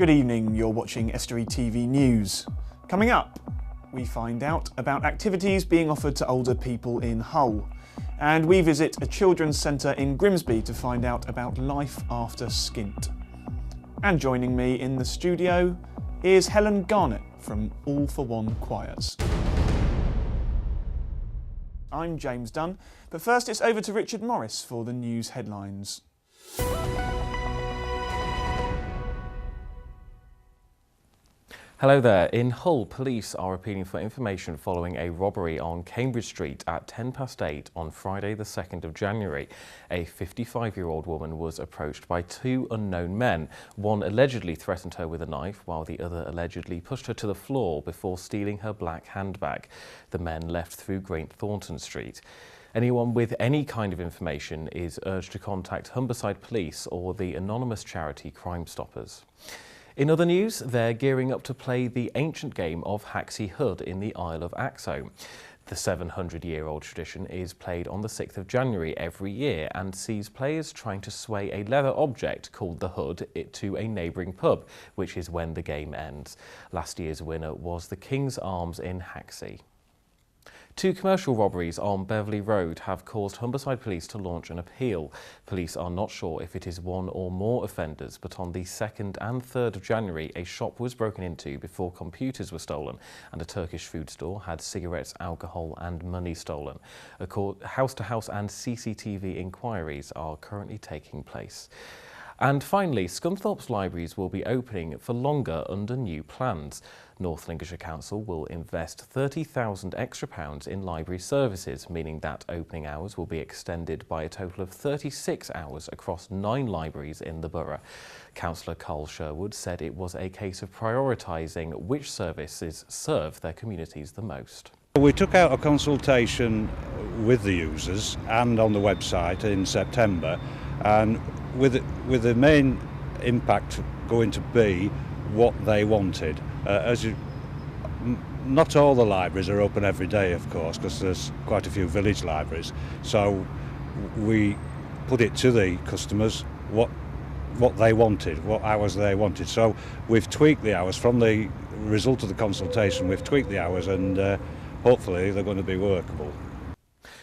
Good evening, you're watching Estuary TV News. Coming up, we find out about activities being offered to older people in Hull. And we visit a children's centre in Grimsby to find out about life after skint. And joining me in the studio is Helen Garnett from All for One Choirs. I'm James Dunn, but first it's over to Richard Morris for the news headlines. Hello there. In Hull, police are appealing for information following a robbery on Cambridge Street at 8:10 on Friday the 2nd of January. A 55-year-old woman was approached by two unknown men. One allegedly threatened her with a knife, while the other allegedly pushed her to the floor before stealing her black handbag. The men left through Great Thornton Street. Anyone with any kind of information is urged to contact Humberside Police or the anonymous charity Crime Stoppers. In other news, they're gearing up to play the ancient game of Haxey Hood in the Isle of Axo. The 700-year-old tradition is played on the 6th of January every year and sees players trying to sway a leather object called the hood to a neighbouring pub, which is when the game ends. Last year's winner was the King's Arms in Haxey. Two commercial robberies on Beverley Road have caused Humberside Police to launch an appeal. Police are not sure if it is one or more offenders, but on the 2nd and 3rd of January, a shop was broken into before computers were stolen, and a Turkish food store had cigarettes, alcohol and money stolen. House-to-house and CCTV inquiries are currently taking place. And finally, Scunthorpe's libraries will be opening for longer under new plans. North Lincolnshire Council will invest £30,000 extra in library services, meaning that opening hours will be extended by a total of 36 hours across 9 libraries in the borough. Councillor Carl Sherwood said it was a case of prioritising which services serve their communities the most. We took out a consultation with the users and on the website in September, and with the main impact going to be what they wanted. Not all the libraries are open every day, of course, because there's quite a few village libraries. So we put it to the customers what they wanted, what hours they wanted. So we've tweaked the hours from the result of the consultation. We've tweaked the hours, and hopefully they're going to be workable.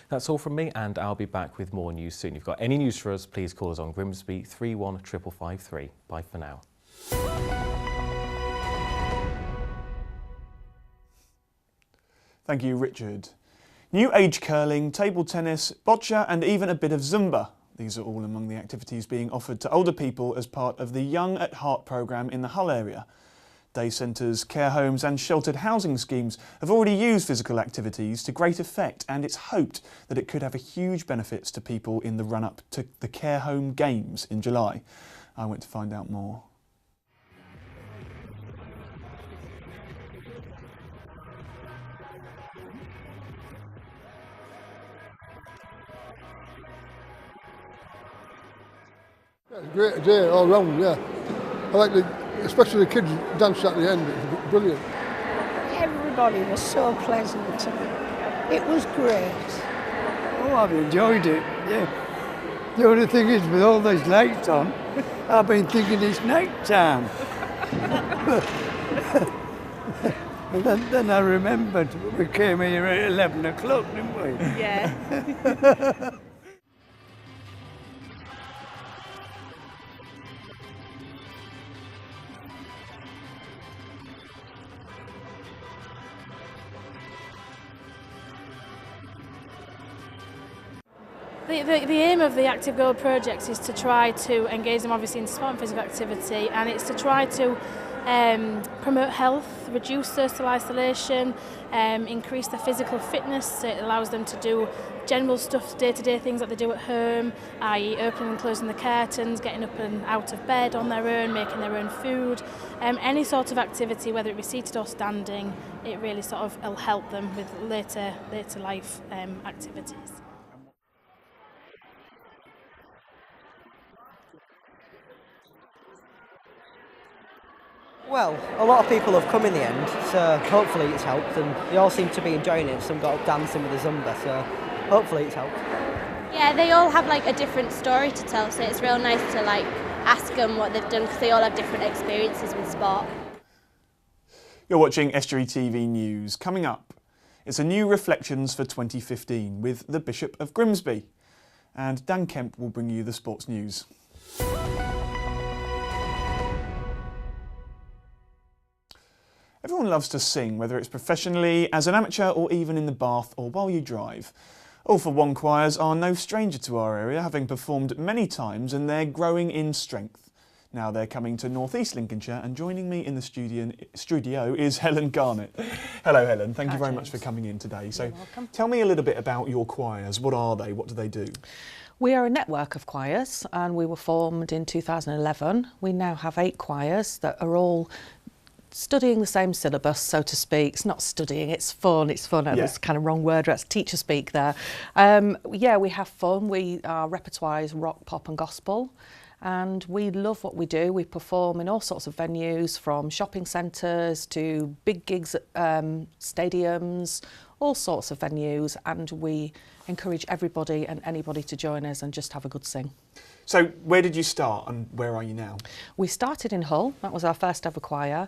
That's all from me, and I'll be back with more news soon. If you've got any news for us, please call us on Grimsby 31553. Bye for now. Thank you, Richard. New age curling, table tennis, boccia and even a bit of Zumba. These are all among the activities being offered to older people as part of the Young at Heart programme in the Hull area. Day centres, care homes and sheltered housing schemes have already used physical activities to great effect, and it's hoped that it could have a huge benefits to people in the run-up to the Care Home Games in July. I went to find out more. It's a great day all round, yeah. I like especially the kids dance at the end, it's brilliant. Everybody was so pleasant. It was great. Oh, I've enjoyed it, yeah. The only thing is, with all these lights on, I've been thinking it's night time. And then I remembered we came here at 11 o'clock, didn't we? Yeah. The aim of the Active Gold projects is to try to engage them obviously in sport and physical activity, and it's to try to promote health, reduce social isolation, increase their physical fitness. So it allows them to do general stuff, day-to-day things that they do at home, i.e. opening and closing the curtains, getting up and out of bed on their own, making their own food. Any sort of activity, whether it be seated or standing, it really sort of will help them with later life activities. Well, a lot of people have come in the end, so hopefully it's helped, and they all seem to be enjoying it. Some got up dancing with the Zumba, so hopefully it's helped. Yeah, they all have like a different story to tell, so it's real nice to like ask them what they've done, because they all have different experiences with sport. You're watching Estuary TV News. Coming up, it's a new Reflections for 2015 with the Bishop of Grimsby. And Dan Kemp will bring you the sports news. Everyone loves to sing, whether it's professionally, as an amateur, or even in the bath or while you drive. All for One choirs are no stranger to our area, having performed many times, and they're growing in strength. Now they're coming to North East Lincolnshire, and joining me in the studio is Helen Garnett. Hello Helen, thank you very much for coming in today. So tell me a little bit about your choirs. What are they? What do they do? We are a network of choirs, and we were formed in 2011. We now have 8 choirs that are all studying the same syllabus, so to speak. It's not studying, it's fun. It's fun. That's kind of wrong word. That's teacher speak there. Yeah, we have fun. Our repertoire is rock, pop and gospel. And we love what we do. We perform in all sorts of venues, from shopping centres to big gigs at stadiums, all sorts of venues, and we encourage everybody and anybody to join us and just have a good sing. So where did you start and where are you now? We started in Hull, that was our first ever choir.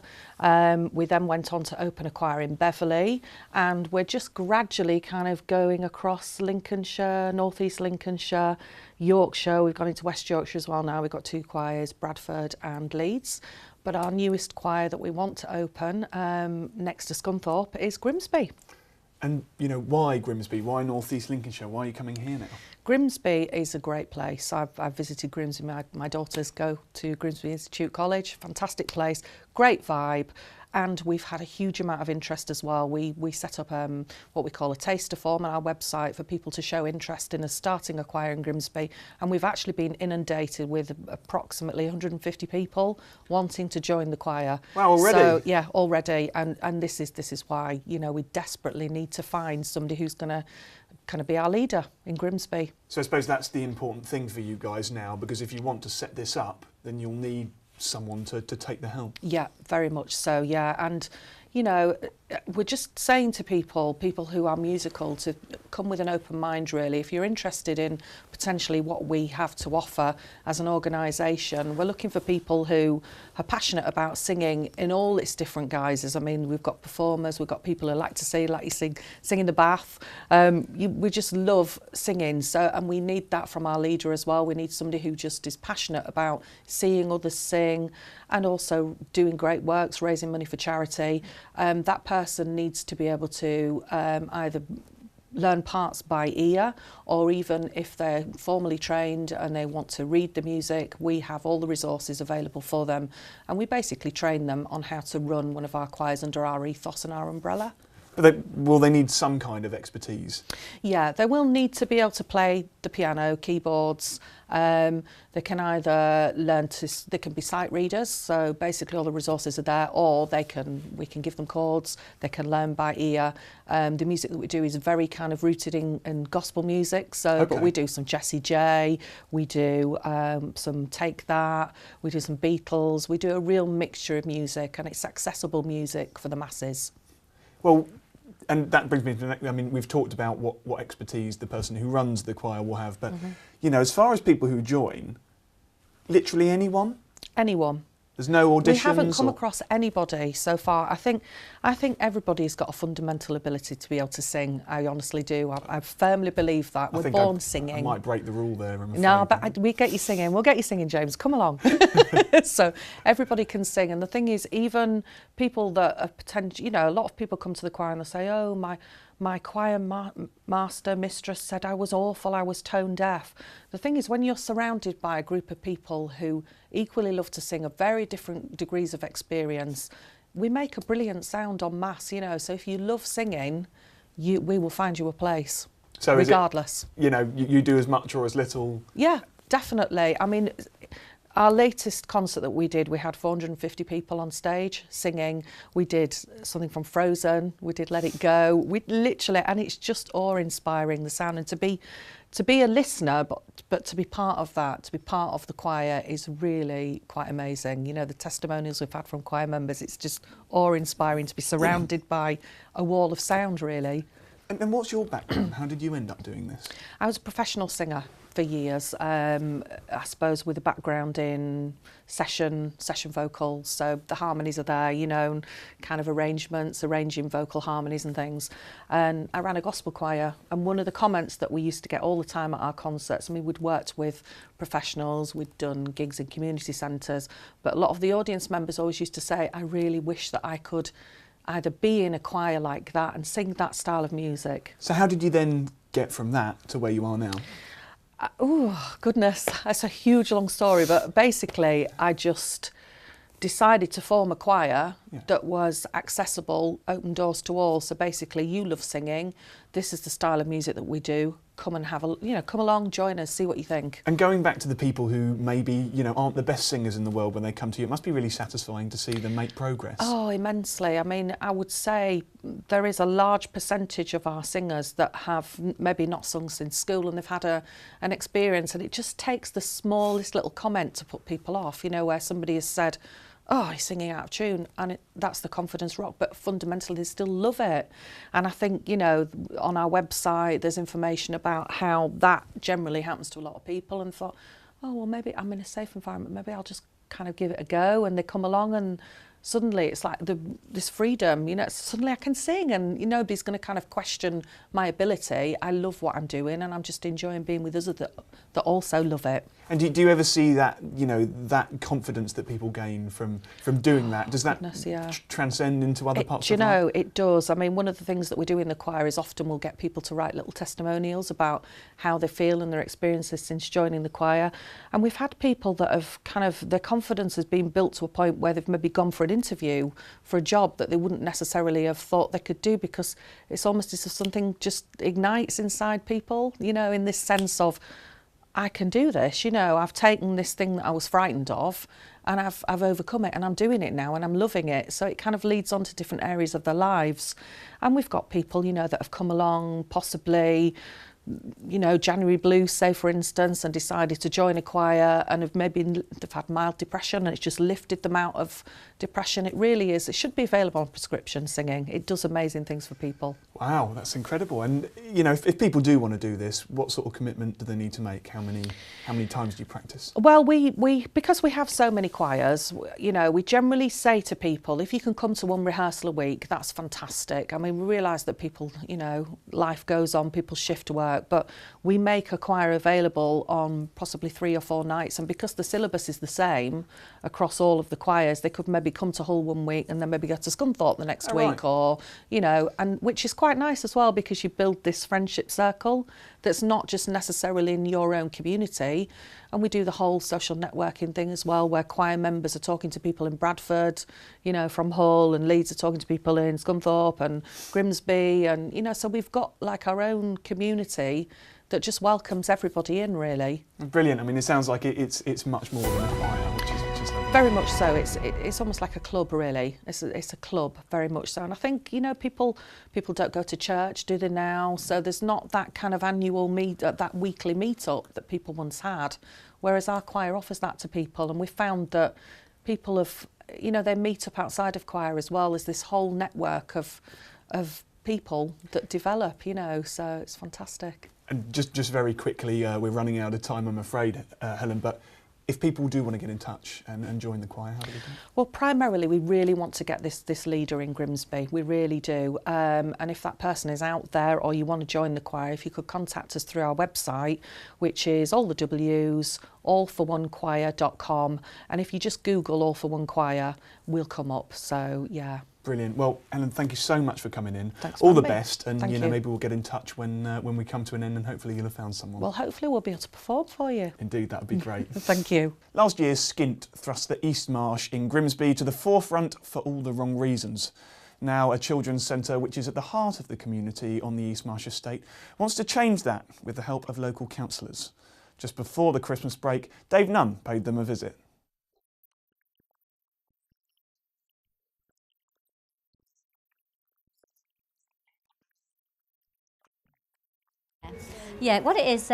We then went on to open a choir in Beverley, and we're just gradually kind of going across Lincolnshire, North East Lincolnshire, Yorkshire. We've gone into West Yorkshire as well now. We've got 2 choirs, Bradford and Leeds. But our newest choir that we want to open next to Scunthorpe is Grimsby. And, you know, why Grimsby? Why North East Lincolnshire? Why are you coming here now? Grimsby is a great place. I've visited Grimsby. My daughters go to Grimsby Institute College. Fantastic place, great vibe. And we've had a huge amount of interest as well. We set up what we call a taster form on our website for people to show interest in us starting a choir in Grimsby. And we've actually been inundated with approximately 150 people wanting to join the choir. Wow, already? So, yeah, already. And this is why, you know, we desperately need to find somebody who's going to kind of be our leader in Grimsby. So I suppose that's the important thing for you guys now, because if you want to set this up, then you'll need someone to take the helm. Yeah, very much so, yeah. And, you know, we're just saying to people who are musical, to come with an open mind, really. If you're interested in potentially what we have to offer as an organisation, we're looking for people who are passionate about singing in all its different guises. I mean, we've got performers, we've got people who like to sing, like you sing in the bath. We just love singing, so, and we need that from our leader as well. We need somebody who just is passionate about seeing others sing and also doing great works, raising money for charity. That person needs to be able to either learn parts by ear, or even if they're formally trained and they want to read the music, we have all the resources available for them, and we basically train them on how to run one of our choirs under our ethos and our umbrella. Will they need some kind of expertise? Yeah, they will need to be able to play the piano, keyboards. They can either they can be sight readers, so basically all the resources are there, or we can give them chords, they can learn by ear. The music that we do is very kind of rooted in gospel music, so but we do some Jessie J, we do some Take That, we do some Beatles, we do a real mixture of music, and it's accessible music for the masses. Well, and that brings me to the next, I mean, we've talked about what expertise the person who runs the choir will have, but, you know, as far as people who join, literally anyone? Anyone. There's no auditions? We haven't come across anybody so far. I think everybody's got a fundamental ability to be able to sing. I honestly do. I firmly believe that. We're born singing. I might break the rule there, I'm afraid. No, but we get you singing. We'll get you singing, James. Come along. So everybody can sing. And the thing is, even people that are potential, you know, a lot of people come to the choir and they say, oh, my choir master, mistress said I was awful, I was tone deaf. The thing is, when you're surrounded by a group of people who equally love to sing of very different degrees of experience, we make a brilliant sound en masse, you know, so if you love singing, we will find you a place, so regardless. You know, you do as much or as little? Yeah, definitely. I mean, our latest concert that we did, we had 450 people on stage singing. We did something from Frozen. We did Let It Go. We literally, and it's just awe-inspiring, the sound. And to be a listener, but to be part of that, to be part of the choir is really quite amazing. You know, the testimonials we've had from choir members, it's just awe-inspiring to be surrounded by a wall of sound, really. And what's your background? How did you end up doing this? I was a professional singer for years, I suppose with a background in session vocals, so the harmonies are there, you know, and kind of arranging vocal harmonies and things. And I ran a gospel choir, and one of the comments that we used to get all the time at our concerts, I mean, we'd worked with professionals, we'd done gigs in community centres, but a lot of the audience members always used to say, I really wish that I could either be in a choir like that and sing that style of music. So how did you then get from that to where you are now? Oh, goodness, that's a huge long story, but basically I just decided to form a choir that was accessible, open doors to all. So basically, you love singing, this is the style of music that we do, come and have a, you know, come along, join us, see what you think. And going back to the people who maybe, you know, aren't the best singers in the world when they come to you, it must be really satisfying to see them make progress. Oh, immensely. I mean, I would say there is a large percentage of our singers that have maybe not sung since school and they've had an experience, and it just takes the smallest little comment to put people off, you know, where somebody has said, oh, he's singing out of tune, and that's the confidence rock, but fundamentally they still love it. And I think, you know, on our website there's information about how that generally happens to a lot of people, and thought, oh, well, maybe I'm in a safe environment, maybe I'll just kind of give it a go, and they come along and suddenly it's like this freedom, you know, suddenly I can sing, and nobody's going to kind of question my ability. I love what I'm doing, and I'm just enjoying being with others that also love it. And do you ever see that, you know, that confidence that people gain from doing that? Does that transcend into other parts of life? Do you know, it does. I mean, one of the things that we do in the choir is often we'll get people to write little testimonials about how they feel and their experiences since joining the choir. And we've had people that have kind of, their confidence has been built to a point where they've maybe gone for an interview for a job that they wouldn't necessarily have thought they could do, because it's almost as if something just ignites inside people, you know, in this sense of, I can do this, you know, I've taken this thing that I was frightened of and I've overcome it, and I'm doing it now and I'm loving it. So it kind of leads on to different areas of their lives. And we've got people, you know, that have come along possibly, you know, January blues, say for instance, and decided to join a choir and have maybe they've had mild depression and it's just lifted them out of depression. It really is. It should be available on prescription, singing. It does amazing things for people. Wow, that's incredible. And you know, if people do want to do this, what sort of commitment do they need to make? How many times do you practice? Well, we because we have so many choirs, you know, we generally say to people, if you can come to one rehearsal a week, that's fantastic. I mean, we realise that people, you know, life goes on, people shift work, but we make a choir available on possibly 3 or 4 nights, and because the syllabus is the same across all of the choirs, they could maybe come to Hull one week and then maybe go to Scunthorpe the next week, or, you know, and which is quite nice as well, because you build this friendship circle that's not just necessarily in your own community. And we do the whole social networking thing as well, where choir members are talking to people in Bradford, you know, from Hull, and Leeds are talking to people in Scunthorpe and Grimsby, and, you know, so we've got like our own community that just welcomes everybody in, really. Brilliant. I mean, it sounds like it's much more than a choir, which is lovely. Very much so. It's almost like a club, really. It's a club, very much so. And I think, you know, people don't go to church, do they now? So there's not that kind of annual that weekly meet-up that people once had, whereas our choir offers that to people. And we found that people have, you know, they meet up outside of choir as well as this whole network of people that develop, you know, so it's fantastic. And just very quickly, we're running out of time, I'm afraid, Helen, but if people do want to get in touch and join the choir, how do they do it? Well, primarily we really want to get this leader in Grimsby, we really do. And if that person is out there or you want to join the choir, if you could contact us through our website, which is all the W's, allforOnechoir.com, and if you just Google All for One Choir, we'll come up, so yeah. Brilliant. Well, Helen, thank you so much for coming in. Thanks All the having me. best, and Thank you know, you. maybe we'll get in touch when we come to an end, and hopefully you'll have found someone. Well, hopefully we'll be able to perform for you. Indeed, that would be great. Thank you. Last year's Skint thrust the East Marsh in Grimsby to the forefront for all the wrong reasons. Now, a children's centre, which is at the heart of the community on the East Marsh estate, wants to change that with the help of local councillors. Just before the Christmas break, Dave Nunn paid them a visit. Yeah, what it is,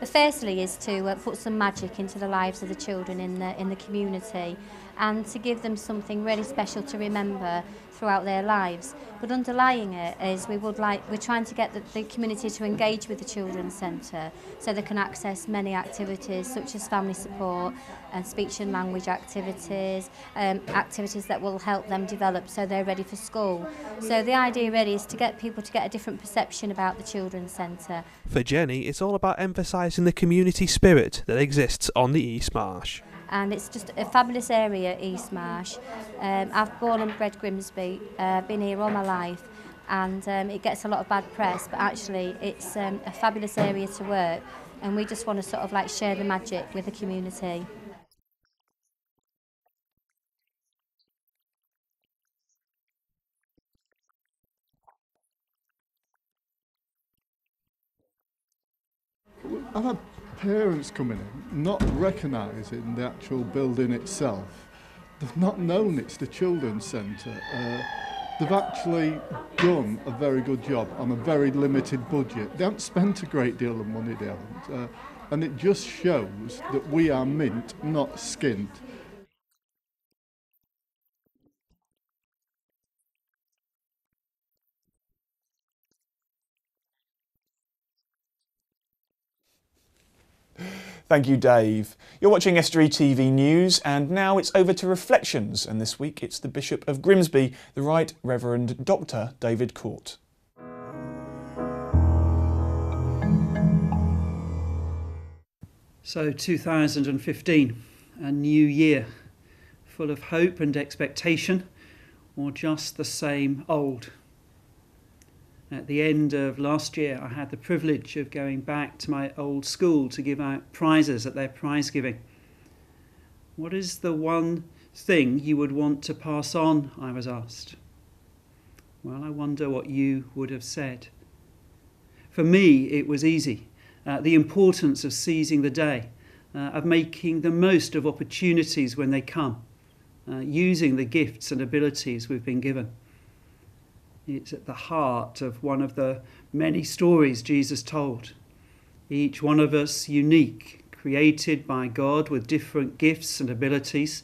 firstly, is to put some magic into the lives of the children in the community. and to give them something really special to remember throughout their lives. But underlying it is we're trying to get the community to engage with the Children's Centre so they can access many activities such as family support and speech and language activities, activities that will help them develop so they're ready for school. So the idea really is to get people to get a different perception about the Children's Centre. For Jenny, it's all about emphasising the community spirit that exists on the East Marsh. And it's just a fabulous area, East Marsh. I've born and bred Grimsby, been here all my life, and it gets a lot of bad press, but actually it's a fabulous area to work, and we just want to sort of like share the magic with the community. I've had parents coming in not recognising the actual building itself. They've not known it's the Children's Centre. They've actually done a very good job on a very limited budget. They haven't spent a great deal of money, they haven't. And it just shows that we are mint, not skint. Thank you, Dave. You're watching Estuary TV News, and now it's over to Reflections, and this week it's the Bishop of Grimsby, the Right Reverend Dr. David Court. So 2015, a new year, full of hope and expectation, or just the same old? At the end of last year, I had the privilege of going back to my old school to give out prizes at their prize giving. What is the one thing you would want to pass on, I was asked. Well, I wonder what you would have said. For me, it was easy. The importance of seizing the day, of making the most of opportunities when they come, using the gifts and abilities we've been given. It's at the heart of one of the many stories Jesus told. Each one of us unique, created by God with different gifts and abilities,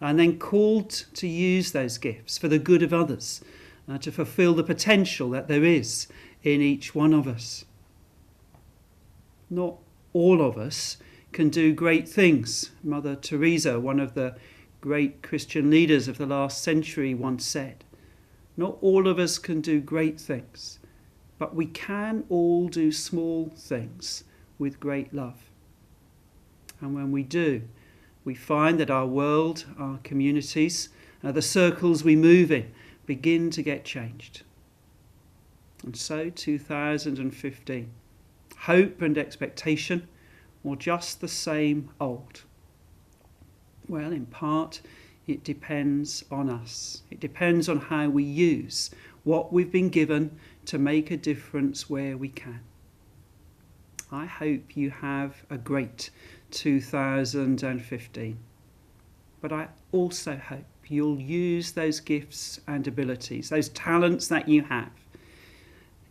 and then called to use those gifts for the good of others, to fulfill the potential that there is in each one of us. Not all of us can do great things. Mother Teresa, one of the great Christian leaders of the last century, once said. Not all of us can do great things, but we can all do small things with great love. And when we do, we find that our world, our communities, the circles we move in, begin to get changed. And so 2015, hope and expectation, or just the same old? Well, in part, it depends on us. It depends on how we use what we've been given to make a difference where we can. I hope you have a great 2015. But I also hope you'll use those gifts and abilities, those talents that you have,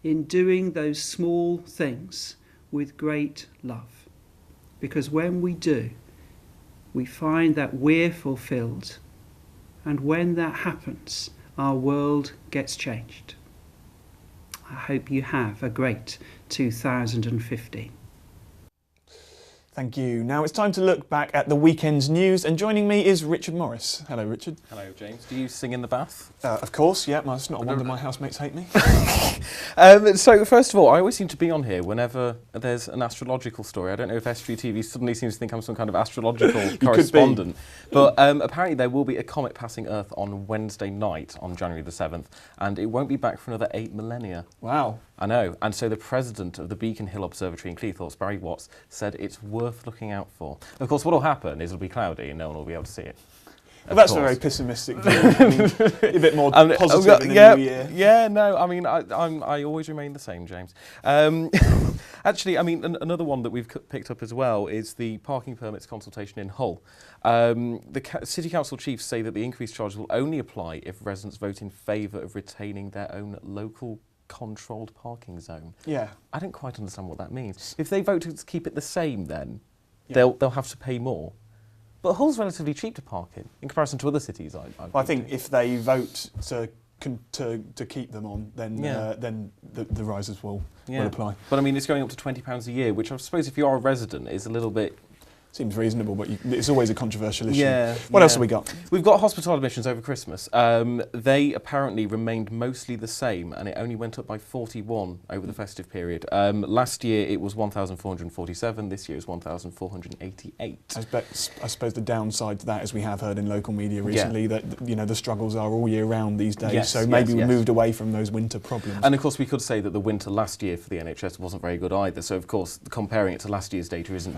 in doing those small things with great love. Because when we do, we find that we're fulfilled, and when that happens, our world gets changed. I hope you have a great 2015. Thank you. Now it's time to look back at the weekend's news, and joining me is Richard Morris. Hello, Richard. Hello, James. Do you sing in the bath? Of course, yeah. It's not a wonder my housemates hate me. So, first of all, I always seem to be on here whenever there's an astrological story. I don't know if Estuary TV suddenly seems to think I'm some kind of astrological correspondent. But apparently there will be a comet passing Earth on Wednesday night, on January the 7th, and it won't be back for another 8 millennia. Wow. I know. And so the president of the Beacon Hill Observatory in Cleethorpes, Barry Watts, said it's worth looking out for. Of course, what will happen is it'll be cloudy and no one will be able to see it. Well, that's a very pessimistic view. I mean, a bit more positive in the new year. Yeah, no, I mean, I always remain the same, James. Actually, I mean, another one that we've picked up as well is the parking permits consultation in Hull. The City Council chiefs say that the increased charge will only apply if residents vote in favour of retaining their own local controlled parking zone. Yeah. I don't quite understand what that means. If they vote to keep it the same, then they'll have to pay more. But Hull's relatively cheap to park in comparison to other cities. I think if they vote to keep them on, then the rises will apply. But I mean, it's going up to £20 a year, which I suppose if you're a resident is a little bit... Seems reasonable, but it's always a controversial issue. Yeah. What else have we got? We've got hospital admissions over Christmas. They apparently remained mostly the same, and it only went up by 41 over the festive period. Last year it was 1,447. This year is 1,488. I suppose the downside to that, as we have heard in local media recently, that the struggles are all year round these days. So maybe we moved away from those winter problems. And of course, we could say that the winter last year for the NHS wasn't very good either. So of course, comparing it to last year's data isn't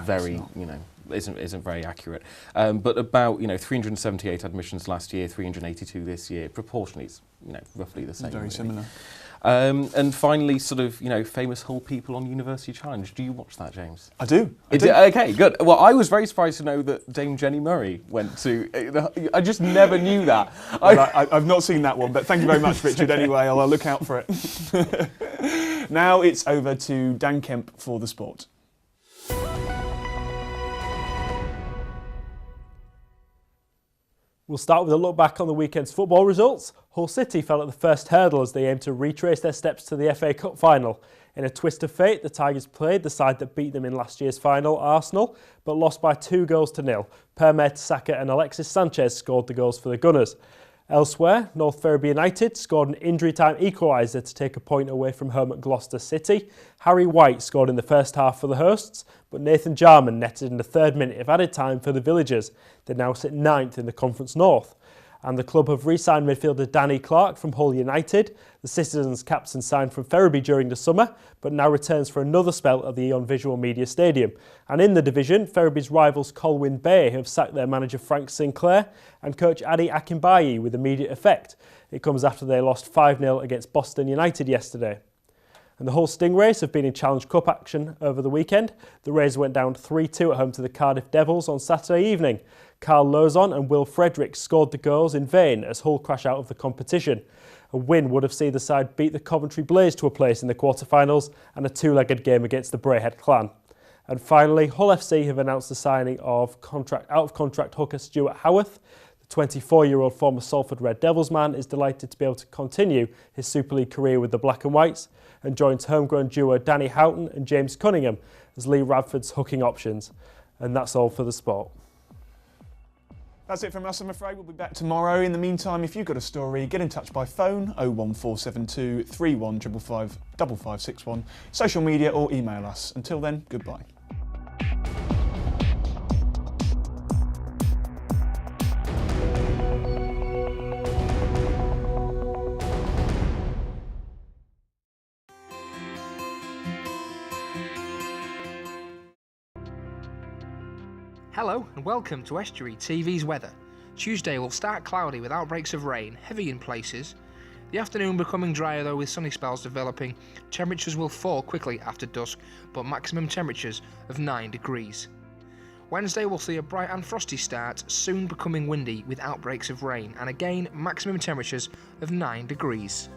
isn't very accurate. But about 378 admissions last year, 382 this year. Proportionally, it's roughly the same. Very similar. And finally, sort of famous Hull people on University Challenge. Do you watch that, James? I do. Okay, good. Well, I was very surprised to know that Dame Jenny Murray went to. I just never knew that. Well, I've not seen that one, but thank you very much, Richard. Anyway, I'll look out for it. Now it's over to Dan Kemp for the sport. We'll start with a look back on the weekend's football results. Hull City fell at the first hurdle as they aimed to retrace their steps to the FA Cup final. In a twist of fate, the Tigers played the side that beat them in last year's final, Arsenal, but lost by 2-0. Per Mertesacker and Alexis Sanchez scored the goals for the Gunners. Elsewhere, North Ferriby United scored an injury-time equaliser to take a point away from home at Gloucester City. Harry White scored in the first half for the hosts, but Nathan Jarman netted in the 3rd minute of added time for the Villagers. They now sit 9th in the Conference North. And the club have re-signed midfielder Danny Clark from Hull United. The Citizens captain signed from Ferriby during the summer, but now returns for another spell at the Eon Visual Media Stadium. And in the division, Ferriby's rivals Colwyn Bay have sacked their manager Frank Sinclair and coach Adi Akinbayi with immediate effect. It comes after they lost 5-0 against Boston United yesterday. And the Hull Stingrays have been in Challenge Cup action over the weekend. The Rays went down 3-2 at home to the Cardiff Devils on Saturday evening. Carl Lozon and Will Fredericks scored the goals in vain as Hull crash out of the competition. A win would have seen the side beat the Coventry Blaze to a place in the quarter-finals and a 2-legged game against the Brayhead Clan. And finally, Hull FC have announced the signing of out-of-contract hooker Stuart Howarth. The 24-year-old former Salford Red Devils man is delighted to be able to continue his Super League career with the Black and Whites and joins homegrown duo Danny Houghton and James Cunningham as Lee Radford's hooking options. And that's all for the sport. That's it from us, I'm afraid. We'll be back tomorrow. In the meantime, if you've got a story, get in touch by phone 01472 3155 5561, social media or email us. Until then, goodbye. Hello and welcome to Estuary TV's weather. Tuesday will start cloudy with outbreaks of rain, heavy in places. The afternoon becoming drier though with sunny spells developing. Temperatures will fall quickly after dusk, but maximum temperatures of 9 degrees. Wednesday will see a bright and frosty start, soon becoming windy with outbreaks of rain, and again maximum temperatures of 9 degrees.